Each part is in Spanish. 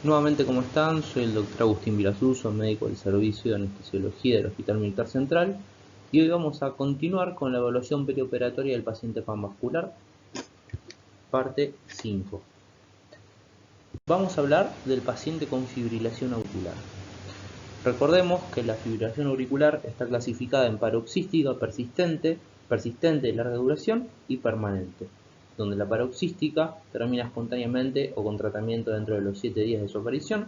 Nuevamente, ¿cómo están? Soy el doctor Agustín Vilasuso, médico del Servicio de Anestesiología del Hospital Militar Central, y hoy vamos a continuar con la evaluación perioperatoria del paciente panvascular, parte 5. Vamos a hablar del paciente con fibrilación auricular. Recordemos que la fibrilación auricular está clasificada en paroxística, persistente de larga duración y permanente, donde la paroxística termina espontáneamente o con tratamiento dentro de los 7 días de su aparición,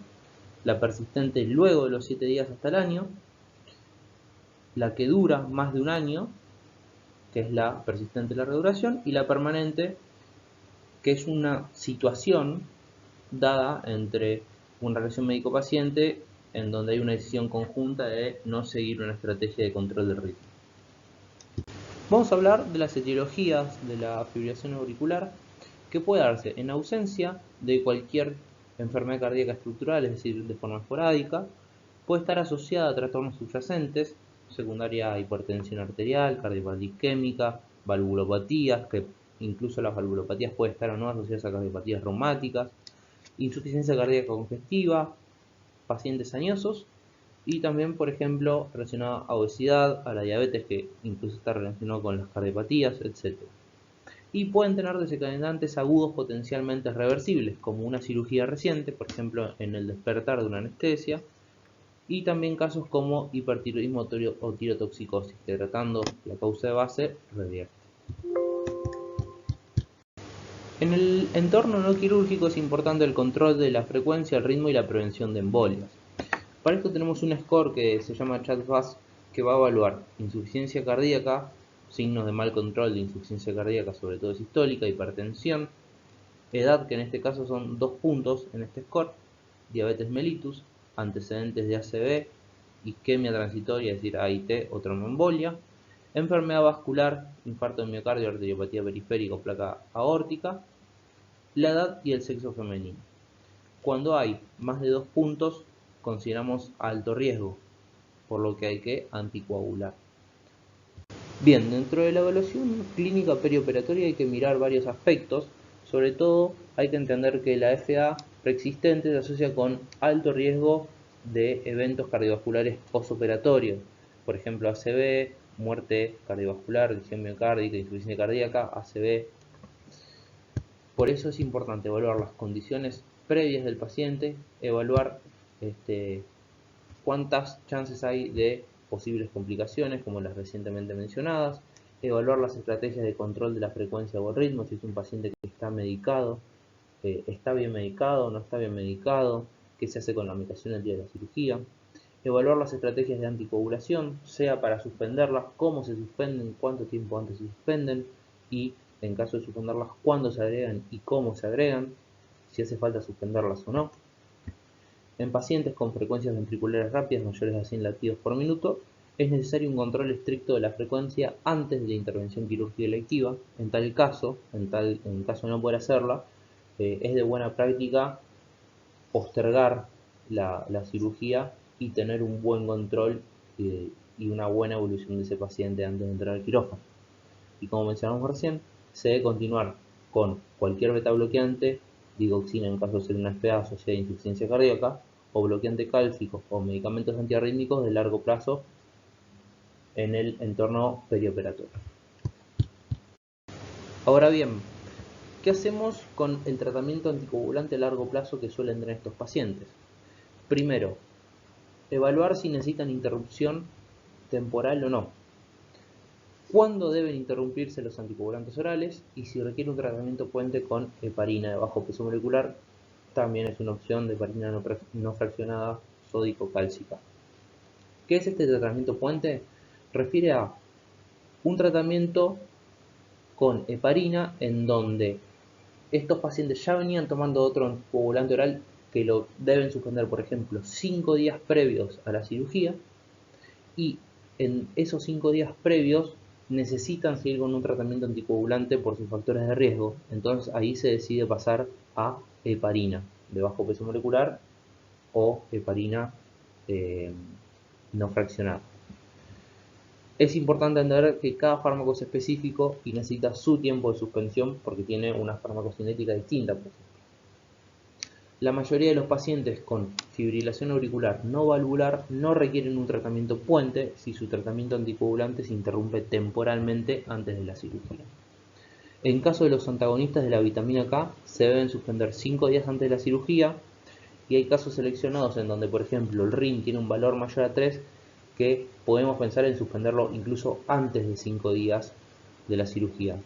la persistente luego de los 7 días hasta el año, la que dura más de un año, que es la persistente de larga duración, y la permanente, que es una situación dada entre una relación médico-paciente en donde hay una decisión conjunta de no seguir una estrategia de control del ritmo. Vamos a hablar de las etiologías de la fibrilación auricular, que puede darse en ausencia de cualquier enfermedad cardíaca estructural, es decir, de forma esporádica. Puede estar asociada a trastornos subyacentes, secundaria a hipertensión arterial, cardiopatía isquémica, valvulopatías, que incluso las valvulopatías pueden estar o no asociadas a cardiopatías reumáticas, insuficiencia cardíaca congestiva, pacientes añosos y también, por ejemplo, relacionado a obesidad, a la diabetes, que incluso está relacionado con las cardiopatías, etc. Y pueden tener desencadenantes agudos potencialmente reversibles, como una cirugía reciente, por ejemplo, en el despertar de una anestesia, y también casos como hipertiroidismo o tirotoxicosis, que tratando la causa de base revierte. En el entorno no quirúrgico es importante el control de la frecuencia, el ritmo y la prevención de embolias. Para esto tenemos un score que se llama CHA2DS2, que va a evaluar insuficiencia cardíaca, signos de mal control de insuficiencia cardíaca, sobre todo sistólica, hipertensión, edad, que en este caso son 2 puntos en este score, diabetes mellitus, antecedentes de ACV, isquemia transitoria, es decir, AIT o tromboembolia, enfermedad vascular, infarto de miocardio, arteriopatía periférica o placa aórtica, la edad y el sexo femenino. Cuando hay más de 2 puntos, consideramos alto riesgo, por lo que hay que anticoagular. Bien, dentro de la evaluación clínica perioperatoria hay que mirar varios aspectos. Sobre todo hay que entender que la FA preexistente se asocia con alto riesgo de eventos cardiovasculares postoperatorios, por ejemplo ACV, muerte cardiovascular, lesión miocárdica, insuficiencia cardíaca, ACV. Por eso es importante evaluar las condiciones previas del paciente, evaluar cuántas chances hay de posibles complicaciones, como las recientemente mencionadas, evaluar las estrategias de control de la frecuencia o ritmo, si es un paciente que está medicado, está bien medicado, no está bien medicado, qué se hace con la medicación el día de la cirugía, evaluar las estrategias de anticoagulación, sea para suspenderlas, cómo se suspenden, cuánto tiempo antes se suspenden y, en caso de suspenderlas, cuándo se agregan y cómo se agregan, si hace falta suspenderlas o no. En pacientes con frecuencias ventriculares rápidas mayores a 100 latidos por minuto, es necesario un control estricto de la frecuencia antes de la intervención quirúrgica electiva. En caso de no poder hacerla, es de buena práctica postergar la cirugía y tener un buen control y una buena evolución de ese paciente antes de entrar al quirófano. Y como mencionamos recién, se debe continuar con cualquier beta bloqueante, digoxina en caso de ser una FA asociada a insuficiencia cardíaca, o bloqueante cálcico o medicamentos antiarrítmicos de largo plazo en el entorno perioperatorio. Ahora bien, ¿qué hacemos con el tratamiento anticoagulante a largo plazo que suelen tener estos pacientes? Primero, evaluar si necesitan interrupción temporal o no. ¿Cuándo deben interrumpirse los anticoagulantes orales? Y si requiere un tratamiento puente con heparina de bajo peso molecular, también es una opción de heparina no fraccionada sódico-cálcica. ¿Qué es este tratamiento puente? Refiere a un tratamiento con heparina en donde estos pacientes ya venían tomando otro anticoagulante oral que lo deben suspender, por ejemplo, 5 días previos a la cirugía, y en esos 5 días previos necesitan seguir con un tratamiento anticoagulante por sus factores de riesgo. Entonces ahí se decide pasar a heparina de bajo peso molecular o heparina no fraccionada. Es importante entender que cada fármaco es específico y necesita su tiempo de suspensión porque tiene una farmacocinética distinta, por ejemplo. La mayoría de los pacientes con fibrilación auricular no valvular no requieren un tratamiento puente si su tratamiento anticoagulante se interrumpe temporalmente antes de la cirugía. En caso de los antagonistas de la vitamina K, se deben suspender 5 días antes de la cirugía, y hay casos seleccionados en donde, por ejemplo, el RIN tiene un valor mayor a 3, que podemos pensar en suspenderlo incluso antes de 5 días de la cirugía.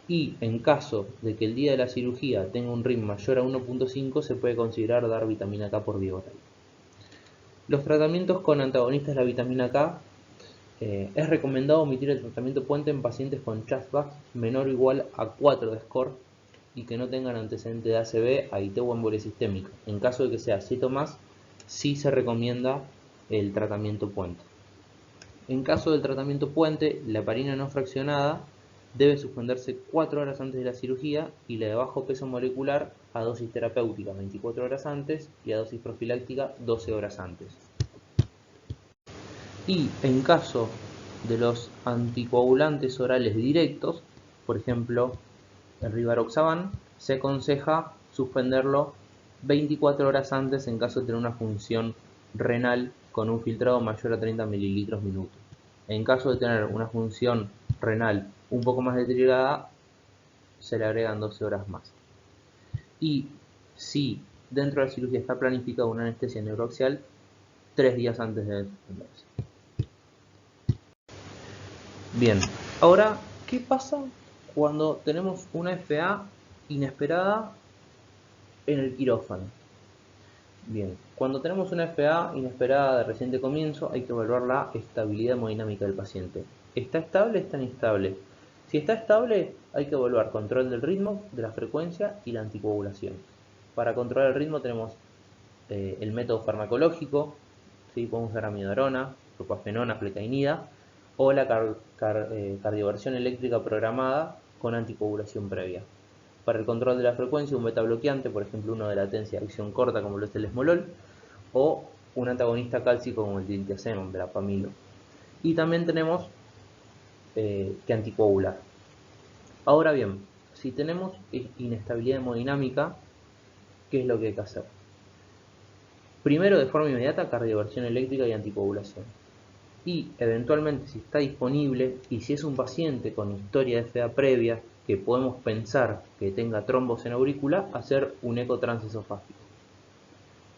Y en caso de que el día de la cirugía tenga un RIN mayor a 1.5, se puede considerar dar vitamina K por vía oral. Los tratamientos con antagonistas de la vitamina K, es recomendado omitir el tratamiento puente en pacientes con CHA2-VASc menor o igual a 4 de score y que no tengan antecedente de ACV, AIT o embolia sistémica. En caso de que sea 7 o más, sí se recomienda el tratamiento puente. En caso del tratamiento puente, la heparina no fraccionada debe suspenderse 4 horas antes de la cirugía y la de bajo peso molecular a dosis terapéutica 24 horas antes y a dosis profiláctica 12 horas antes. Y en caso de los anticoagulantes orales directos, por ejemplo el rivaroxaban, se aconseja suspenderlo 24 horas antes en caso de tener una función renal con un filtrado mayor a 30 mililitros minuto. En caso de tener una función renal un poco más deteriorada, se le agregan 12 horas más. Y si dentro de la cirugía está planificada una anestesia neuroaxial, 3 días antes de suspenderse. Bien, ahora, ¿qué pasa cuando tenemos una FA inesperada en el quirófano? Bien, cuando tenemos una FA inesperada de reciente comienzo, hay que evaluar la estabilidad hemodinámica del paciente. ¿Está estable? ¿Está inestable? Si está estable, hay que evaluar control del ritmo, de la frecuencia y la anticoagulación. Para controlar el ritmo tenemos el método farmacológico, ¿sí? Podemos usar amiodarona, propafenona, flecainida, o la cardioversión eléctrica programada con anticoagulación previa. Para el control de la frecuencia, un beta bloqueante, por ejemplo uno de latencia de acción corta como lo es el esmolol, o un antagonista cálcico como el diltiazem, verapamilo. Y también tenemos que anticoagular. Ahora bien, si tenemos inestabilidad hemodinámica, ¿qué es lo que hay que hacer? Primero, de forma inmediata, cardioversión eléctrica y anticoagulación. Y eventualmente, si está disponible y si es un paciente con historia de FA previa que podemos pensar que tenga trombos en aurícula, hacer un eco transesofágico.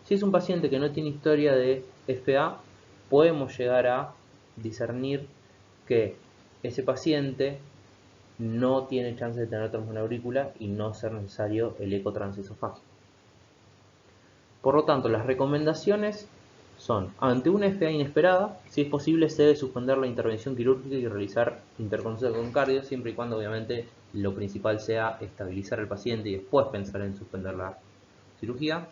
Si es un paciente que no tiene historia de FA, podemos llegar a discernir que ese paciente no tiene chance de tener trombos en aurícula y no ser necesario el eco transesofágico. Por lo tanto, las recomendaciones son: ante una FA inesperada, si es posible, se debe suspender la intervención quirúrgica y realizar interconsulta con cardio, siempre y cuando obviamente lo principal sea estabilizar al paciente y después pensar en suspender la cirugía.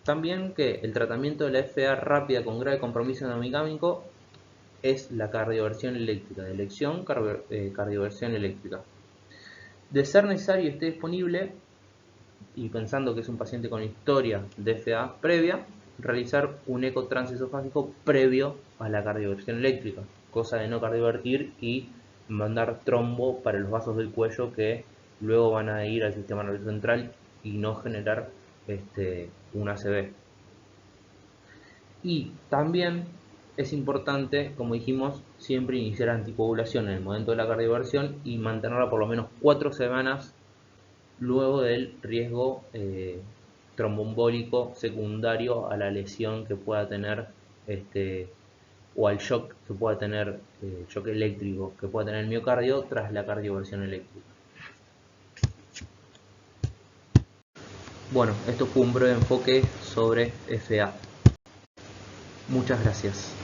También que el tratamiento de la FA rápida con grave compromiso hemodinámico es la cardioversión eléctrica, de elección cardioversión eléctrica. De ser necesario y esté disponible, y pensando que es un paciente con historia de FA previa, realizar un eco transesofágico previo a la cardioversión eléctrica, cosa de no cardiovertir y mandar trombo para los vasos del cuello que luego van a ir al sistema nervioso central y no generar un ACV. Y también es importante, como dijimos, siempre iniciar anticoagulación en el momento de la cardioversión y mantenerla por lo menos 4 semanas luego del riesgo tromboembólico secundario a la lesión que pueda tener o al shock que pueda tener, shock eléctrico que pueda tener el miocardio tras la cardioversión eléctrica. Bueno, esto fue un breve enfoque sobre FA. Muchas gracias.